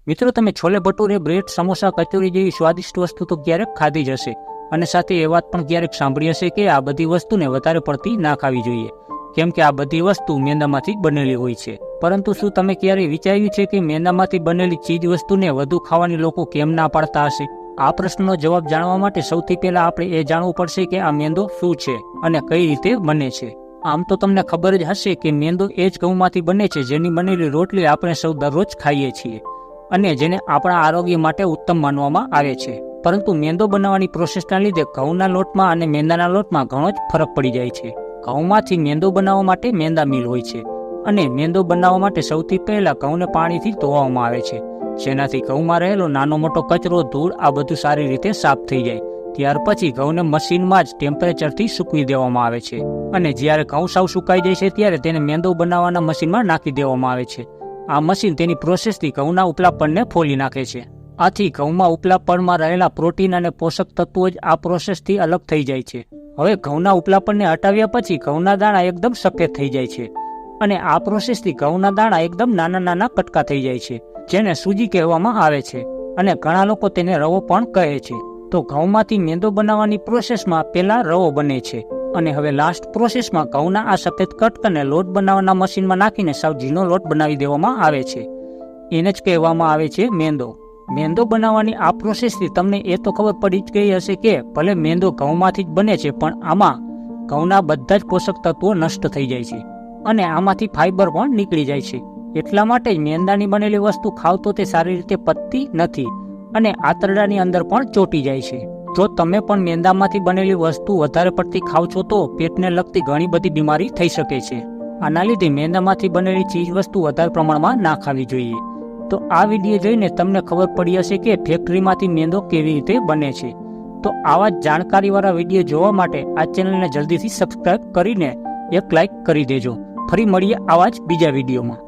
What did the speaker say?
મિત્રો, તમે છોલે ભટુરે, બ્રેડ, સમોસા, કચોરી જેવી સ્વાદિષ્ટ વસ્તુ તો ક્યારેક ખાધી જ હશે અને સાથે એ વાત પણ ક્યારેક સાંભળી હશે કે આ બધી વસ્તુને વધારે પડતી ના ખાવી જોઈએ, કેમ કે આ બધી વસ્તુ મેંદામાંથી બનેલી હોય છે. પરંતુ શું તમે ક્યારેય વિચાર્યું છે કે મેંદામાંથી બનેલી ચીજ વસ્તુને વધુ ખાવાની લોકો કેમ ના પાડતા હશે? આ પ્રશ્નનો જવાબ જાણવા માટે સૌથી પહેલા આપણે એ જાણવું પડશે કે આ મેંદો શું છે અને કઈ રીતે બને છે. આમ તો તમને ખબર જ હશે કે મેંદો એ જ ઘઉંમાંથી બને છે જેની બનેલી રોટલી આપણે સૌ દરરોજ ખાઈએ છીએ અને જેને આપણા આરોગ્ય માટે ઉત્તમ માનવામાં આવે છે. પરંતુ મેંદો બનાવવાની પ્રોસેસના લીધે ઘઉંના લોટમાં અને મેંદાના લોટમાં ઘણો જ ફરક પડી જાય છે. ઘઉંમાંથી મેંદો બનાવવા માટે મેંદા મિલ હોય છે અને મેંદો બનાવવા માટે સૌથી પહેલા ઘઉંને પાણીથી ધોવામાં આવે છે, જેનાથી ઘઉંમાં રહેલો નાનો મોટો કચરો, ધૂળ આ બધું સારી રીતે સાફ થઈ જાય. ત્યાર પછી ઘઉંને મશીનમાં જ ટેમ્પરેચરથી સૂકવી દેવામાં આવે છે અને જ્યારે ઘઉં સાવ સુકાઈ જાય છે ત્યારે તેને મેંદો બનાવવાના મશીનમાં નાખી દેવામાં આવે છે. આ મશીન તેની પ્રોસેસથી ઘઉંના ઉપલા પડને ફોલી નાખે છે. આથી ઘઉંમાં ઉપલા પડમાં રહેલા પ્રોટીન અને પોષક તત્વો જ આ પ્રોસેસથી અલગ થઈ જાય છે. હવે ઘઉંના ઉપલા પડને હટાવ્યા પછી ઘઉંના દાણા એકદમ સફેદ થઈ જાય છે અને આ પ્રોસેસથી ઘઉંના દાણા એકદમ નાના નાના કટકા થઈ જાય છે, જેને સૂજી કહેવામાં આવે છે અને ઘણા લોકો તેને રવો પણ કહે છે. તો ઘઉંમાંથી મેંદો બનાવવાની પ્રોસેસમાં પહેલા રવો બને છે અને હવે લાસ્ટ પ્રોસેસમાં ઘઉંના આ સફેદ કટકાને લોટ બનાવવાના મશીનમાં નાખીને સાવ ઝીણો લોટ બનાવી દેવામાં આવે છે. એને જ કહેવામાં આવે છે મેંદો. મેંદો બનાવવાની આ પ્રોસેસથી તમને એ તો ખબર પડી જ ગઈ હશે કે ભલે મેંદો ઘઉંમાંથી જ બને છે, પણ આમાં ઘઉંના બધા જ પોષક તત્વો નષ્ટ થઈ જાય છે અને આમાંથી ફાઈબર પણ નીકળી જાય છે. એટલા માટે જ મેંદાની બનેલી વસ્તુ ખાવ તો તે સારી રીતે પચતી નથી અને આંતરડાની અંદર પણ ચોંટી જાય છે. જો તમે પણ મેંદામાંથી બનેલી વસ્તુ વધારે પડતી ખાવ છો તો પેટને લગતી ઘણી બધી બીમારી થઈ શકે છે. આના લીધે મેંદામાંથી બનેલી ચીજ વસ્તુ વધારે પ્રમાણમાં ના ખાવી જોઈએ. તો આ વિડીયો જોઈને તમને ખબર પડી હશે કે ફેક્ટરીમાંથી મેંદો કેવી રીતે બને છે. તો આવા જ જાણકારીવાળા વિડીયો જોવા માટે આ ચેનલને જલ્દીથી સબસ્ક્રાઇબ કરીને એક લાઇક કરી દેજો. ફરી મળીએ આવા જ બીજા વિડીયોમાં.